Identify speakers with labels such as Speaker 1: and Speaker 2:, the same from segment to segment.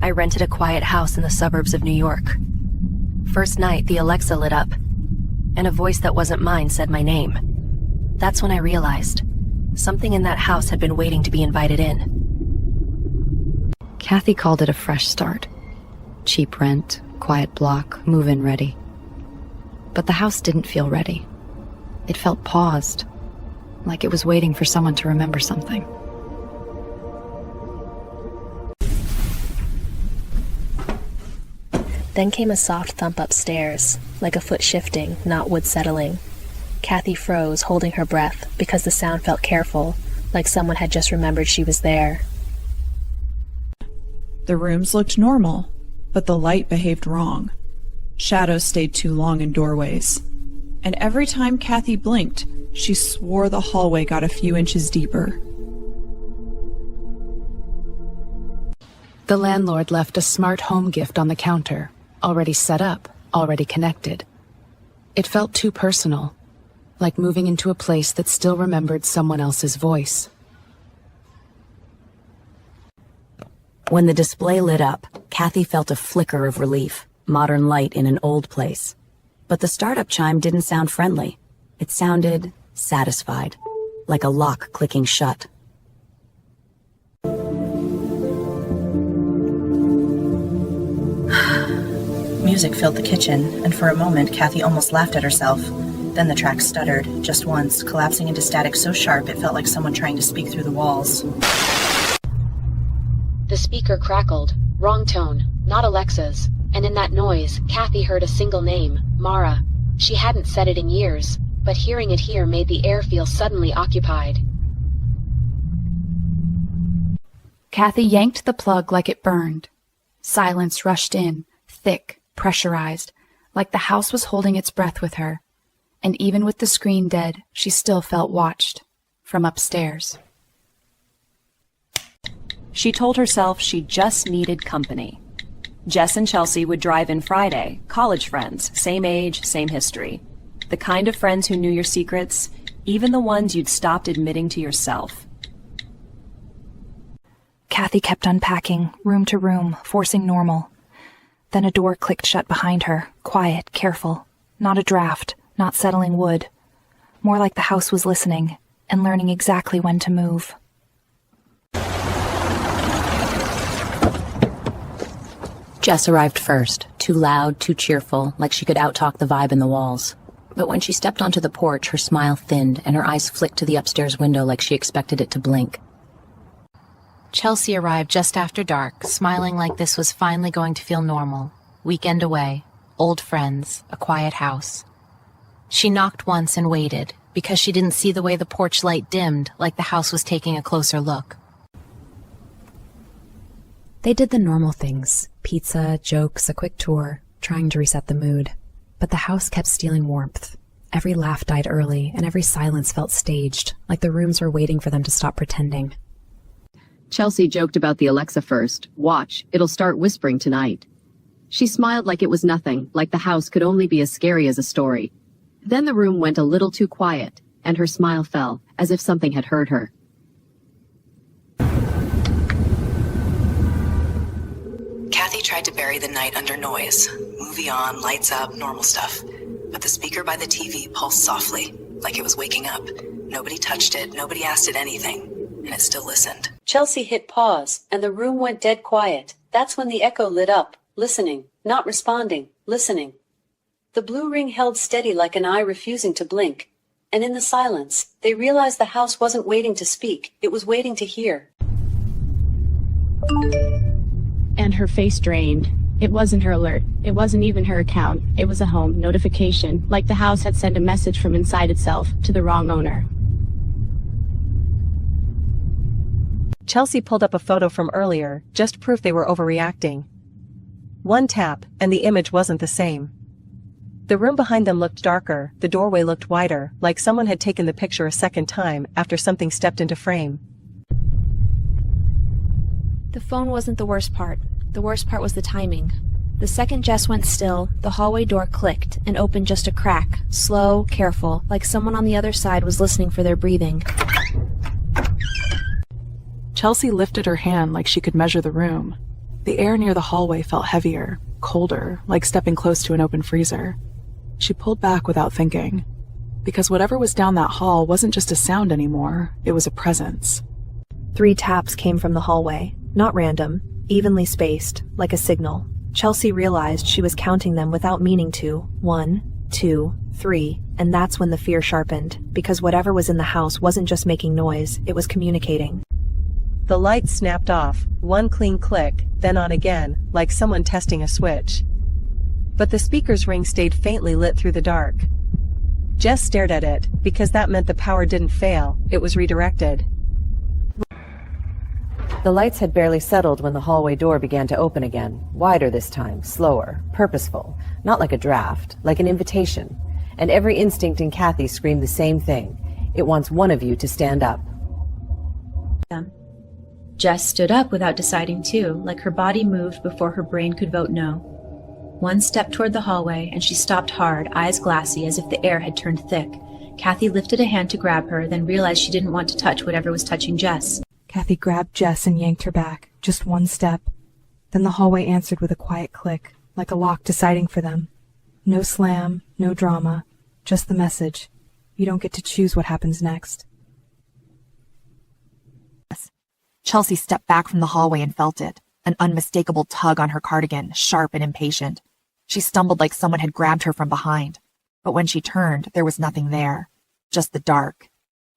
Speaker 1: I rented a quiet house in the suburbs of New York. First night, the Alexa lit up, and a voice that wasn't mine said my name. That's when I realized something in that house had been waiting to be invited in. Kathy called it a fresh start. Cheap rent, quiet block, move-in ready. But the house didn't feel ready. It felt paused, like it was waiting for someone to remember something.
Speaker 2: Then came a soft thump upstairs, like a foot shifting, not wood settling. Kathy froze, holding her breath, because the sound felt careful, like someone had just remembered she was there.
Speaker 3: The rooms looked normal, but the light behaved wrong. Shadows stayed too long in doorways. And every time Kathy blinked, she swore the hallway got a few inches deeper.
Speaker 4: The landlord left a smart home gift on the counter, already set up, already connected. It felt too personal, like moving into a place that still remembered someone else's voice.
Speaker 5: When the display lit up, Kathy felt a flicker of relief, modern light in an old place. But the startup chime didn't sound friendly. It sounded satisfied, like a lock clicking shut.
Speaker 6: Music filled the kitchen, and for a moment Kathy almost laughed at herself. Then the track stuttered, just once, collapsing into static so sharp it felt like someone trying to speak through the walls.
Speaker 7: The speaker crackled. Wrong tone, not Alexa's. And in that noise, Kathy heard a single name, Mara. She hadn't said it in years, but hearing it here made the air feel suddenly occupied.
Speaker 4: Kathy yanked the plug like it burned. Silence rushed in, thick, pressurized, like the house was holding its breath with her. And even with the screen dead, she still felt watched, from upstairs.
Speaker 8: She told herself she just needed company. Jess and Chelsea would drive in Friday, college friends, same age, same history. The kind of friends who knew your secrets, even the ones you'd stopped admitting to yourself.
Speaker 2: Kathy kept unpacking, room to room, forcing normal. Then a door clicked shut behind her, quiet, careful. Not a draft, not settling wood. More like the house was listening and learning exactly when to move.
Speaker 5: Jess arrived first, too loud, too cheerful, like she could outtalk the vibe in the walls. But when she stepped onto the porch, her smile thinned and her eyes flicked to the upstairs window like she expected it to blink.
Speaker 9: Chelsea arrived just after dark, smiling like this was finally going to feel normal. Weekend away, old friends, a quiet house. She knocked once and waited, because she didn't see the way the porch light dimmed, like the house was taking a closer look.
Speaker 10: They did the normal things, pizza, jokes, a quick tour, trying to reset the mood. But the house kept stealing warmth. Every laugh died early, and every silence felt staged, like the rooms were waiting for them to stop pretending.
Speaker 11: Chelsea joked about the Alexa first. Watch, it'll start whispering tonight. She smiled like it was nothing, like the house could only be as scary as a story. Then the room went a little too quiet, and her smile fell, as if something had hurt her.
Speaker 5: Kathy tried to bury the night under noise. Movie on, lights up, normal stuff. But the speaker by the TV pulsed softly, like it was waking up. Nobody touched it, nobody asked it anything, and it still listened.
Speaker 12: Chelsea hit pause, and the room went dead quiet. That's when the echo lit up, listening, not responding, listening. The blue ring held steady like an eye refusing to blink. And in the silence, they realized the house wasn't waiting to speak, it was waiting to hear.
Speaker 13: And her face drained. It wasn't her alert. It wasn't even her account. It was a home notification, like the house had sent a message from inside itself to the wrong owner.
Speaker 14: Chelsea pulled up a photo from earlier, just proof they were overreacting. One tap, and the image wasn't the same. The room behind them looked darker, the doorway looked wider, like someone had taken the picture a second time after something stepped into frame.
Speaker 2: The phone wasn't the worst part. The worst part was the timing. The second Jess went still, the hallway door clicked and opened just a crack, slow, careful, like someone on the other side was listening for their breathing.
Speaker 3: Chelsea lifted her hand like she could measure the room.
Speaker 15: The air near the hallway felt heavier, colder, like stepping close to an open freezer. She pulled back without thinking, because whatever was down that hall wasn't just a sound anymore, it was a presence.
Speaker 2: 3 taps came from the hallway, not random, evenly spaced, like a signal. Chelsea realized she was counting them without meaning to. 1, 2, 3, and that's when the fear sharpened, because whatever was in the house wasn't just making noise, it was communicating.
Speaker 14: The light snapped off, one clean click, then on again, like someone testing a switch. But the speaker's ring stayed faintly lit through the dark. Jess stared at it, because that meant the power didn't fail, it was redirected.
Speaker 16: The lights had barely settled when the hallway door began to open again, wider this time, slower, purposeful, not like a draft, like an invitation. And every instinct in Kathy screamed the same thing. It wants one of you to stand up.
Speaker 4: Jess stood up without deciding to, like her body moved before her brain could vote no. One step toward the hallway, and she stopped hard, eyes glassy, as if the air had turned thick. Kathy lifted a hand to grab her, then realized she didn't want to touch whatever was touching Jess.
Speaker 2: Kathy grabbed Jess and yanked her back, just one step. Then the hallway answered with a quiet click, like a lock deciding for them. No slam, no drama, just the message. You don't get to choose what happens next.
Speaker 17: Chelsea stepped back from the hallway and felt it, an unmistakable tug on her cardigan, sharp and impatient. She stumbled like someone had grabbed her from behind, but when she turned, there was nothing there, just the dark,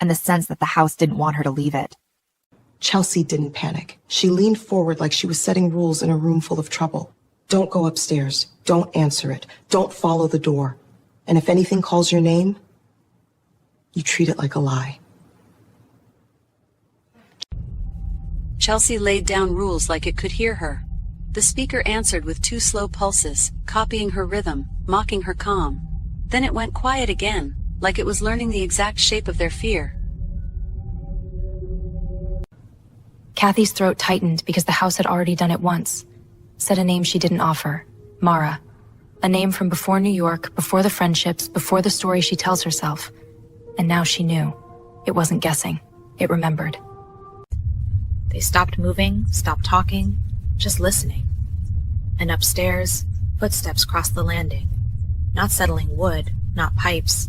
Speaker 17: and the sense that the house didn't want her to leave it.
Speaker 18: Chelsea didn't panic. She leaned forward like she was setting rules in a room full of trouble. Don't go upstairs. Don't answer it. Don't follow the door. And if anything calls your name, you treat it like a lie.
Speaker 12: Chelsea laid down rules like it could hear her. The speaker answered with 2 slow pulses, copying her rhythm, mocking her calm. Then it went quiet again, like it was learning the exact shape of their fear.
Speaker 1: Kathy's throat tightened because the house had already done it once. Said a name she didn't offer. Mara. A name from before New York, before the friendships, before the story she tells herself. And now she knew. It wasn't guessing. It remembered.
Speaker 9: They stopped moving, stopped talking, just listening. And upstairs, footsteps crossed the landing. Not settling wood, not pipes.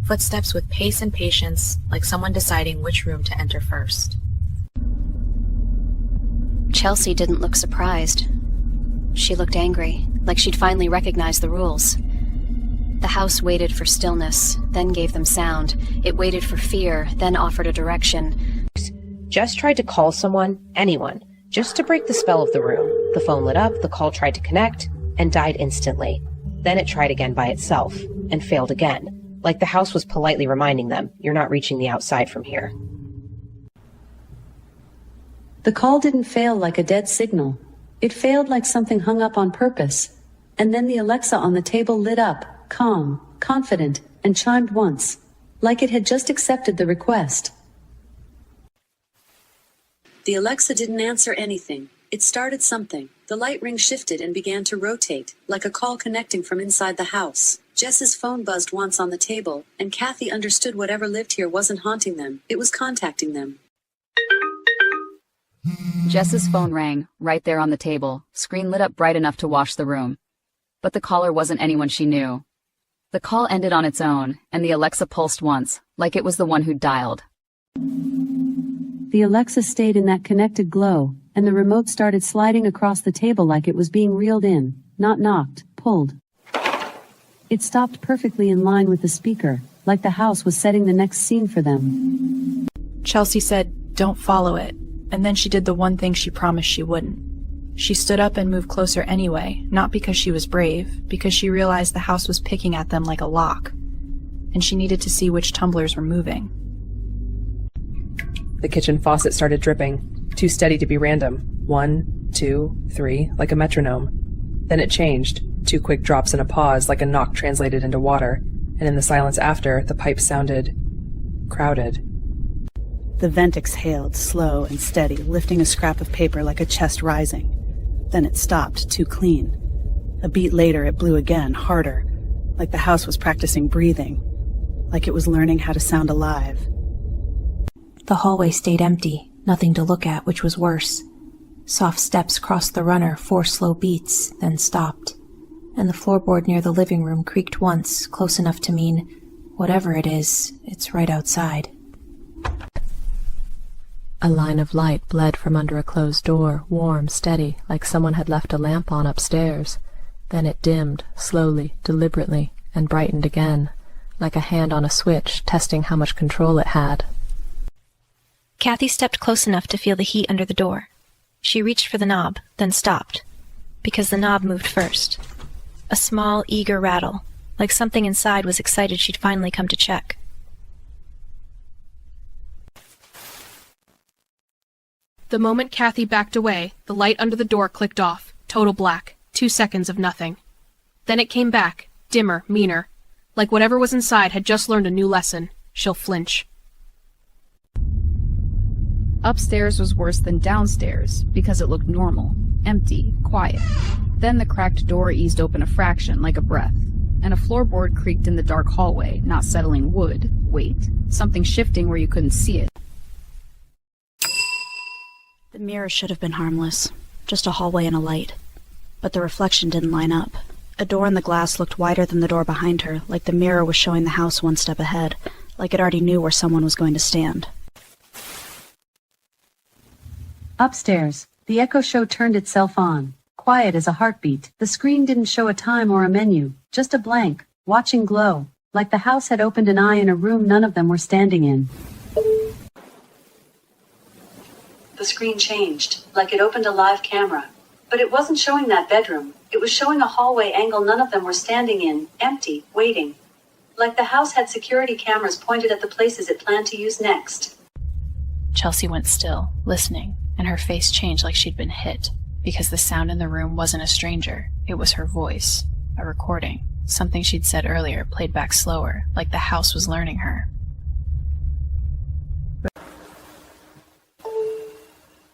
Speaker 9: Footsteps with pace and patience, like someone deciding which room to enter first.
Speaker 1: Chelsea didn't look surprised. She looked angry, like she'd finally recognized the rules. The house waited for stillness, then gave them sound. It waited for fear, then offered a direction.
Speaker 19: Jess tried to call someone, anyone, just to break the spell of the room. The phone lit up, the call tried to connect, and died instantly. Then it tried again by itself, and failed again, like the house was politely reminding them, you're not reaching the outside from here.
Speaker 12: The call didn't fail like a dead signal. It failed like something hung up on purpose. And then the Alexa on the table lit up, calm, confident, and chimed once, like it had just accepted the request. The Alexa didn't answer anything. It started something. The light ring shifted and began to rotate, like a call connecting from inside the house. Jess's phone buzzed once on the table, and Kathy understood whatever lived here wasn't haunting them. It was contacting them.
Speaker 20: Jess's phone rang, right there on the table, screen lit up bright enough to wash the room. But the caller wasn't anyone she knew. The call ended on its own, and the Alexa pulsed once, like it was the one who'd dialed.
Speaker 12: The Alexa stayed in that connected glow, and the remote started sliding across the table like it was being reeled in, not knocked, pulled. It stopped perfectly in line with the speaker, like the house was setting the next scene for them.
Speaker 4: Chelsea said, "Don't follow it," and then she did the one thing she promised she wouldn't. She stood up and moved closer anyway, not because she was brave, because she realized the house was picking at them like a lock, and she needed to see which tumblers were moving.
Speaker 21: The kitchen faucet started dripping, too steady to be random. 1, 2, 3, like a metronome. Then it changed, 2 quick drops and a pause, like a knock translated into water, and in the silence after, the pipes sounded crowded.
Speaker 22: The vent exhaled, slow and steady, lifting a scrap of paper like a chest rising. Then it stopped, too clean. A beat later, it blew again, harder, like the house was practicing breathing, like it was learning how to sound alive.
Speaker 2: The hallway stayed empty, nothing to look at, which was worse. Soft steps crossed the runner, 4 slow beats, then stopped, and the floorboard near the living room creaked once, close enough to mean, whatever it is, it's right outside.
Speaker 1: A line of light bled from under a closed door, warm, steady, like someone had left a lamp on upstairs. Then it dimmed, slowly, deliberately, and brightened again, like a hand on a switch, testing how much control it had.
Speaker 2: Kathy stepped close enough to feel the heat under the door. She reached for the knob, then stopped, because the knob moved first. A small, eager rattle, like something inside was excited she'd finally come to check.
Speaker 6: The moment Kathy backed away, the light under the door clicked off, total black, 2 seconds of nothing. Then it came back, dimmer, meaner, like whatever was inside had just learned a new lesson. She'll flinch.
Speaker 4: Upstairs was worse than downstairs because it looked normal, empty, quiet. Then the cracked door eased open a fraction, like a breath, and a floorboard creaked in the dark hallway, not settling wood, weight, something shifting where you couldn't see it.
Speaker 22: The mirror should have been harmless, just a hallway and a light. But the reflection didn't line up. A door in the glass looked wider than the door behind her, like the mirror was showing the house 1 step ahead, like it already knew where someone was going to stand.
Speaker 12: Upstairs, the Echo Show turned itself on. Quiet as a heartbeat. The screen didn't show a time or a menu, just a blank, watching glow, like the house had opened an eye in a room none of them were standing in. The screen changed, like it opened a live camera. But it wasn't showing that bedroom. It was showing a hallway angle none of them were standing in, empty, waiting. Like the house had security cameras pointed at the places it planned to use next.
Speaker 4: Chelsea went still, listening, and her face changed like she'd been hit, because the sound in the room wasn't a stranger. It was her voice, a recording, something she'd said earlier, played back slower, like the house was learning her.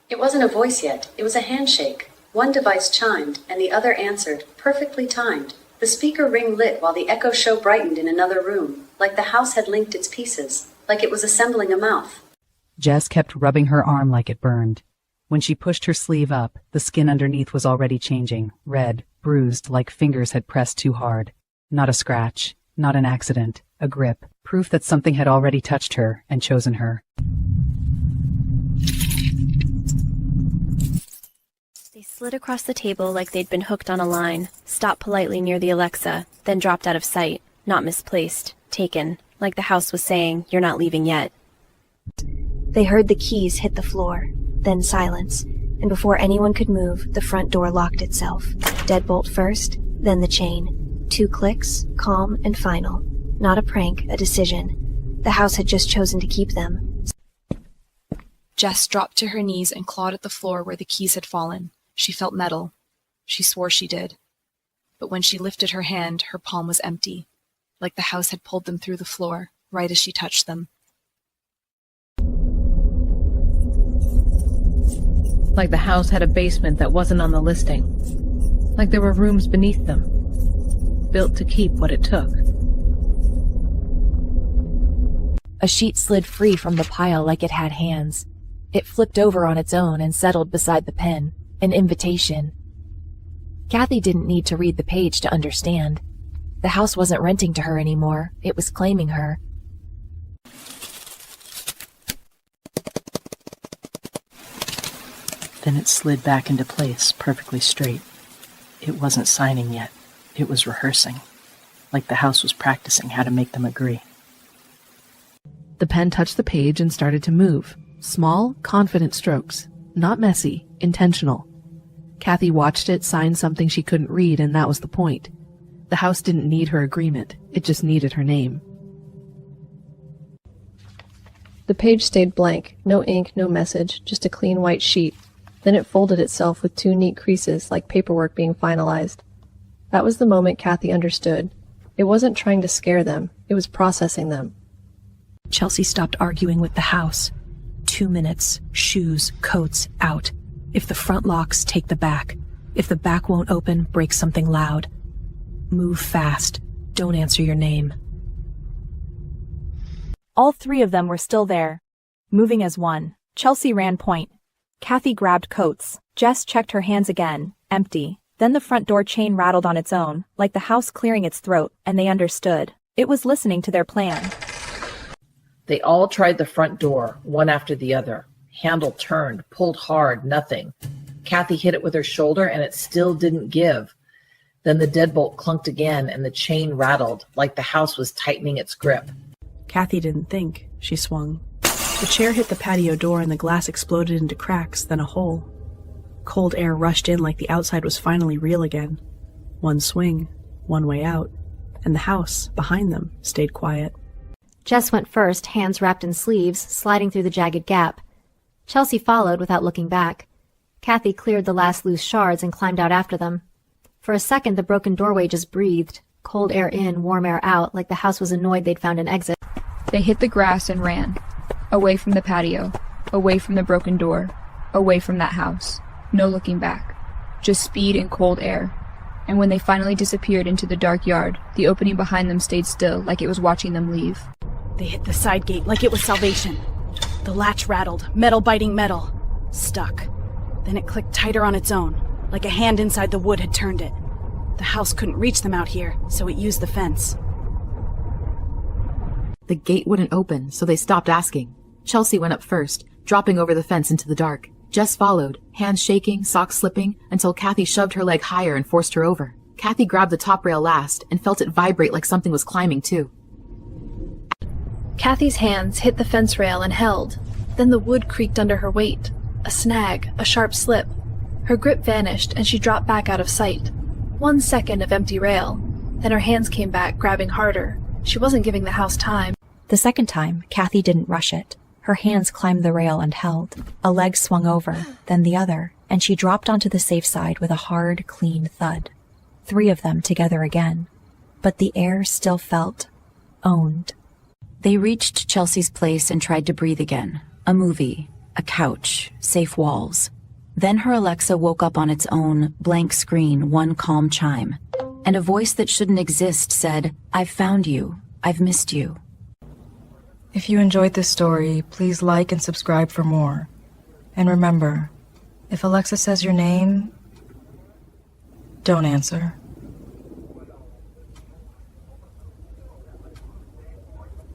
Speaker 12: It wasn't a voice yet, it was a handshake. One device chimed, and the other answered, perfectly timed. The speaker ring lit while the Echo Show brightened in another room, like the house had linked its pieces, like it was assembling a mouth.
Speaker 7: Jess kept rubbing her arm like it burned. When she pushed her sleeve up, the skin underneath was already changing, red, bruised, like fingers had pressed too hard. Not a scratch, not an accident, a grip, proof that something had already touched her and chosen her.
Speaker 2: They slid across the table like they'd been hooked on a line, stopped politely near the Alexa, then dropped out of sight, not misplaced, taken, like the house was saying, "You're not leaving yet." They heard the keys hit the floor, then silence, and before anyone could move, the front door locked itself. Deadbolt first, then the chain. 2 clicks, calm and final. Not a prank, a decision. The house had just chosen to keep them.
Speaker 4: Jess dropped to her knees and clawed at the floor where the keys had fallen. She felt metal. She swore she did. But when she lifted her hand, her palm was empty, like the house had pulled them through the floor, right as she touched them.
Speaker 23: Like the house had a basement that wasn't on the listing. Like there were rooms beneath them, built to keep what it took.
Speaker 2: A sheet slid free from the pile like it had hands. It flipped over on its own and settled beside the pen, an invitation. Kathy didn't need to read the page to understand. The house wasn't renting to her anymore, it was claiming her.
Speaker 24: Then it slid back into place, perfectly straight. It wasn't signing yet. It was rehearsing, like the house was practicing how to make them agree.
Speaker 25: The pen touched the page and started to move. Small, confident strokes. Not messy, intentional. Kathy watched it sign something she couldn't read, and that was the point. The house didn't need her agreement. It just needed her name.
Speaker 26: The page stayed blank. No ink, no message, just a clean white sheet. Then it folded itself with 2 neat creases, like paperwork being finalized. That was the moment Kathy understood. It wasn't trying to scare them. It was processing them.
Speaker 2: Chelsea stopped arguing with the house. 2 minutes, shoes, coats, out. If the front locks, take the back. If the back won't open, break something loud. Move fast. Don't answer your name.
Speaker 27: All 3 of them were still there, moving as one. Chelsea ran point. Kathy grabbed coats.
Speaker 2: Jess checked her hands again, empty. Then the front door chain rattled on its own, like the house clearing its throat, and they understood. It was listening to their plan.
Speaker 24: They all tried the front door, one after the other. Handle turned, pulled hard, nothing. Kathy hit it with her shoulder, and it still didn't give. Then the deadbolt clunked again, and the chain rattled, like the house was tightening its grip.
Speaker 22: Kathy didn't think. She swung. The chair hit the patio door, and the glass exploded into cracks, then a hole. Cold air rushed in like the outside was finally real again. One swing, one way out, and the house, behind them, stayed quiet.
Speaker 1: Jess went first, hands wrapped in sleeves, sliding through the jagged gap. Chelsea followed without looking back. Kathy cleared the last loose shards and climbed out after them. For a second, the broken doorway just breathed, cold air in, warm air out, like the house was annoyed they'd found an exit.
Speaker 4: They hit the grass and ran. Away from the patio. Away from the broken door. Away from that house. No looking back. Just speed and cold air. And when they finally disappeared into the dark yard, the opening behind them stayed still, like it was watching them leave.
Speaker 22: They hit the side gate like it was salvation. The latch rattled, metal biting metal. Stuck. Then it clicked tighter on its own, like a hand inside the wood had turned it. The house couldn't reach them out here, so it used the fence.
Speaker 17: The gate wouldn't open, so they stopped asking. Chelsea went up first, dropping over the fence into the dark. Jess followed, hands shaking, socks slipping, until Kathy shoved her leg higher and forced her over. Kathy grabbed the top rail last and felt it vibrate like something was climbing too.
Speaker 2: Kathy's hands hit the fence rail and held. Then the wood creaked under her weight. A snag, a sharp slip. Her grip vanished and she dropped back out of sight. 1 second of empty rail. Then her hands came back, grabbing harder. She wasn't giving the house time.
Speaker 3: The second time, Kathy didn't rush it. Her hands climbed the rail and held. A leg swung over, then the other, and she dropped onto the safe side with a hard, clean thud. 3 of them together again. But the air still felt owned.
Speaker 1: They reached Chelsea's place and tried to breathe again. A movie, a couch, safe walls. Then her Alexa woke up on its own, blank screen, one calm chime. And a voice that shouldn't exist said, "I've found you. I've missed you."
Speaker 5: If you enjoyed this story, please like and subscribe for more. And remember, if Alexa says your name, don't answer.